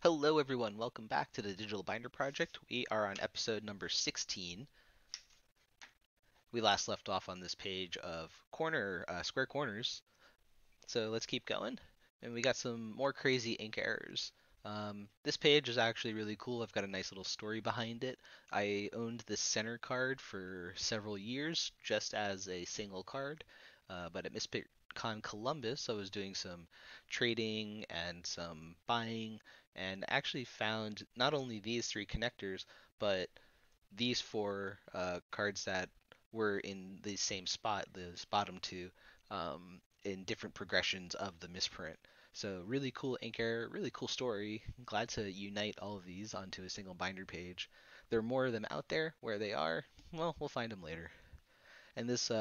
Hello everyone, welcome back to the Digital Binder Project. We are on episode number 16. We last left off on this page of square corners, so let's keep going. And we got some more crazy ink errors. This page is actually really cool. I've got a nice little story behind it. I owned this center card for several years just as a single card, but at MisprintCon Columbus, I was doing some trading and some buying, and actually found not only these three connectors, but these four cards that were in the same spot, the bottom two, in different progressions of the misprint. So really cool ink error, really cool story. Glad to unite all of these onto a single binder page. There are more of them out there. Where they are, well, we'll find them later. And this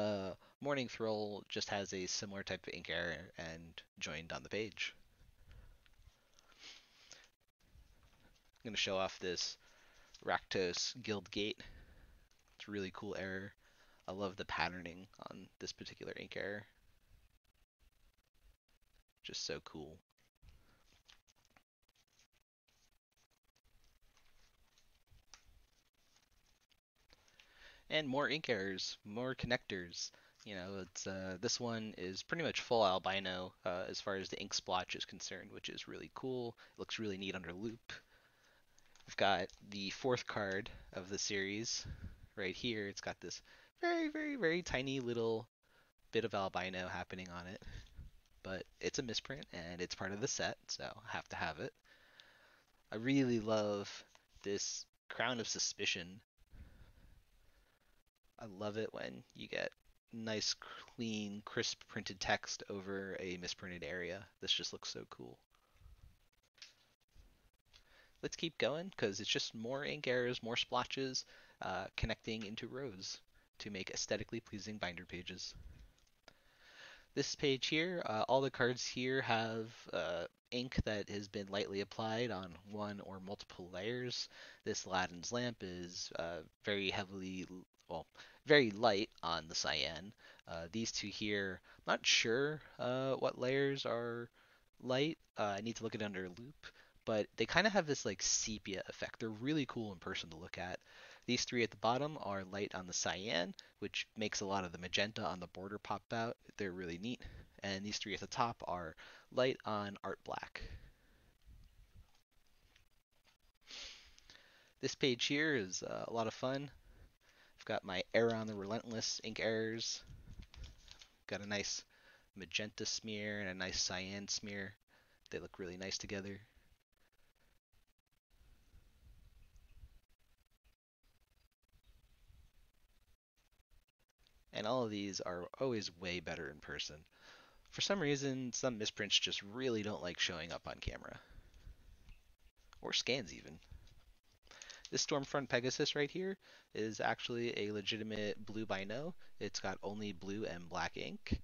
morning throll just has a similar type of ink error and joined on the page. I'm going to show off this Raktos Guild Gate. It's a really cool error. I love the patterning on this particular ink error. Just so cool. And more ink errors, more connectors. It's this one is pretty much full albino as far as the ink splotch is concerned, which is really cool. It looks really neat under loupe. We've got the fourth card of the series right here. It's got this very, very, very tiny little bit of albino happening on it, but it's a misprint and it's part of the set, so I have to have it. I really love this Crown of Suspicion. I love it when you get nice, clean, crisp printed text over a misprinted area. This just looks so cool. Let's keep going because it's just more ink errors, more splotches connecting into rows to make aesthetically pleasing binder pages. This page here, all the cards here have ink that has been lightly applied on one or multiple layers. This Aladdin's lamp is well, very light on the cyan. These two here, I'm not sure what layers are light. I need to look at it under loupe, but they kind of have this like sepia effect. They're really cool in person to look at. These three at the bottom are light on the cyan, which makes a lot of the magenta on the border pop out. They're really neat. And these three at the top are light on art black. This page here is a lot of fun. I've got my Error on the Relentless ink errors. Got a nice magenta smear and a nice cyan smear. They look really nice together. And all of these are always way better in person. For some reason, some misprints just really don't like showing up on camera. Or scans even. This Stormfront Pegasus right here is actually a legitimate blue bino. It's got only blue and black ink.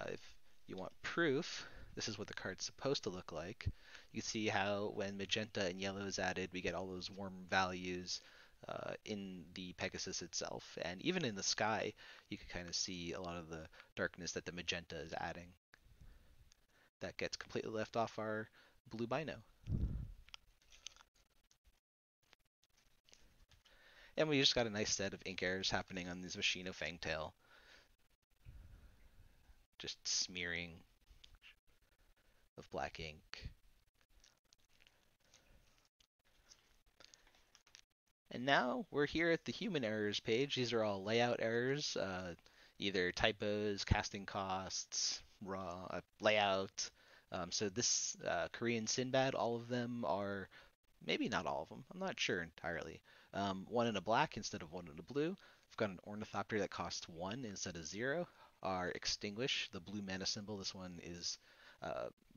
If you want proof, this is what the card's supposed to look like. You can see how when magenta and yellow is added, we get all those warm values in the Pegasus itself. And even in the sky, you can kind of see a lot of the darkness that the magenta is adding. That gets completely left off our blue bino. And we just got a nice set of ink errors happening on this Machino Fangtail. Just smearing of black ink. And now we're here at the human errors page. These are all layout errors, either typos, casting costs, raw layout. So this Korean Sinbad, all of them are, maybe not all of them, I'm not sure entirely. One in a black instead of one in a blue. I've got an ornithopter that costs one instead of zero. Our extinguish, the blue mana symbol, this one is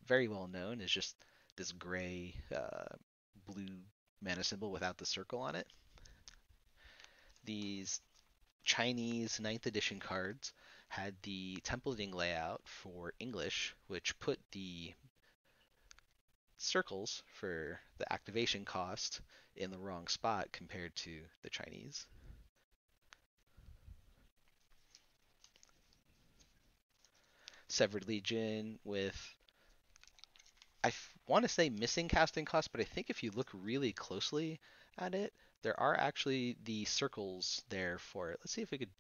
very well known, is just this gray blue mana symbol without the circle on it. These Chinese ninth edition cards had the templating layout for English, which put the circles for the activation cost in the wrong spot compared to the Chinese. Severed Legion with want to say missing casting cost, but I think if you look really closely at it, there are actually the circles there for it. Let's see if we could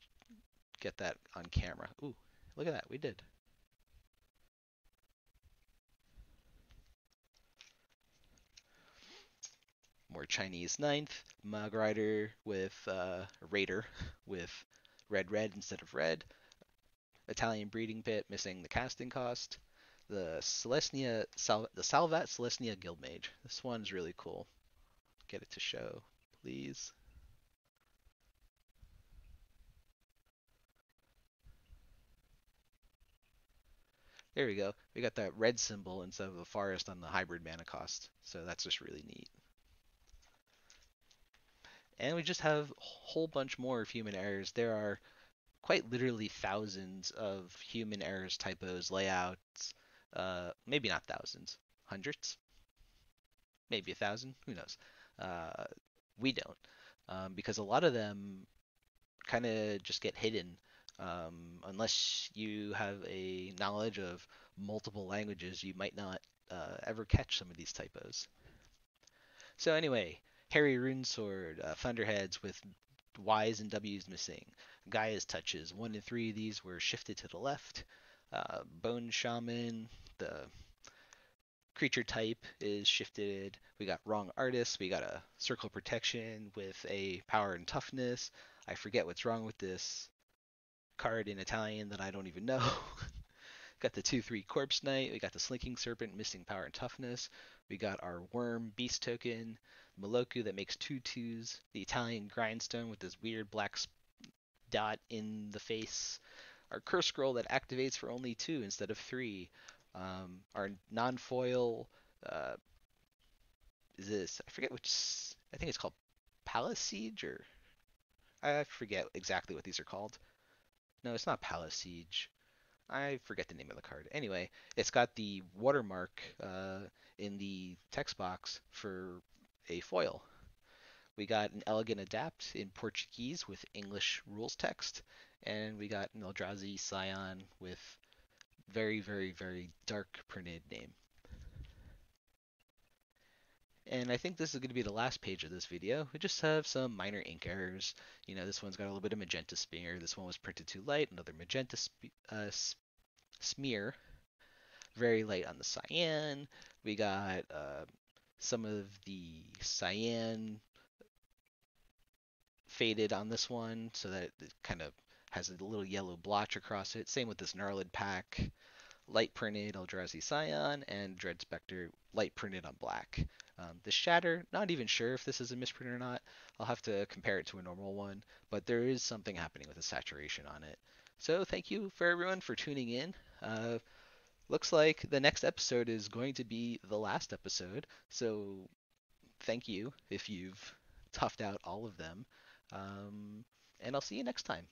get that on camera. Ooh, look at that, we did. More Chinese ninth, Mug Rider with Raider with red instead of red. Italian breeding pit missing the casting cost. The the Salvat Celestia Guildmage. This one's really cool. Get it to show, please. There we go. We got that red symbol instead of the forest on the hybrid mana cost. So that's just really neat. And we just have a whole bunch more of human errors. There are quite literally thousands of human errors, typos, layouts. Maybe not thousands, hundreds, maybe 1,000. Who knows? Uh, we don't, because a lot of them kind of just get hidden unless you have a knowledge of multiple languages. You might not ever catch some of these typos. So anyway, Harry Runesword, Thunderheads with Y's and W's missing. Gaia's touches. 1 and 3 of these were shifted to the left. Bone Shaman, the creature type is shifted. We got wrong artist. We got a circle protection with a power and toughness. I forget what's wrong with this card in Italian that I don't even know. Got the 2/3 Corpse Knight. We got the Slinking Serpent missing power and toughness. We got our Worm Beast token. Moloku that makes 2/2s. The Italian Grindstone with this weird black dot in the face. Our Curse Scroll that activates for only 2 instead of 3. Our non-foil uh, is this? I forget which. I think it's called Palace Siege, or I forget exactly what these are called. No, it's not Palace Siege. I forget the name of the card. Anyway, it's got the watermark in the text box for a foil. We got an Elegant Adapt in Portuguese with English rules text, and we got an Eldrazi Scion with very, very, very dark printed name. And I think this is going to be the last page of this video. We just have some minor ink errors. You know, this one's got a little bit of magenta smear. This one was printed too light. Another magenta smear. Very light on the cyan. We got some of the cyan faded on this one so that it kind of has a little yellow blotch across it. Same with this gnarled pack. Light printed Eldrazi Scion and Dread Spectre light printed on black. The Shatter, not even sure if this is a misprint or not. I'll have to compare it to a normal one, but there is something happening with the saturation on it. So thank you for everyone for tuning in. Looks like the next episode is going to be the last episode, so thank you if you've toughed out all of them. And I'll see you next time.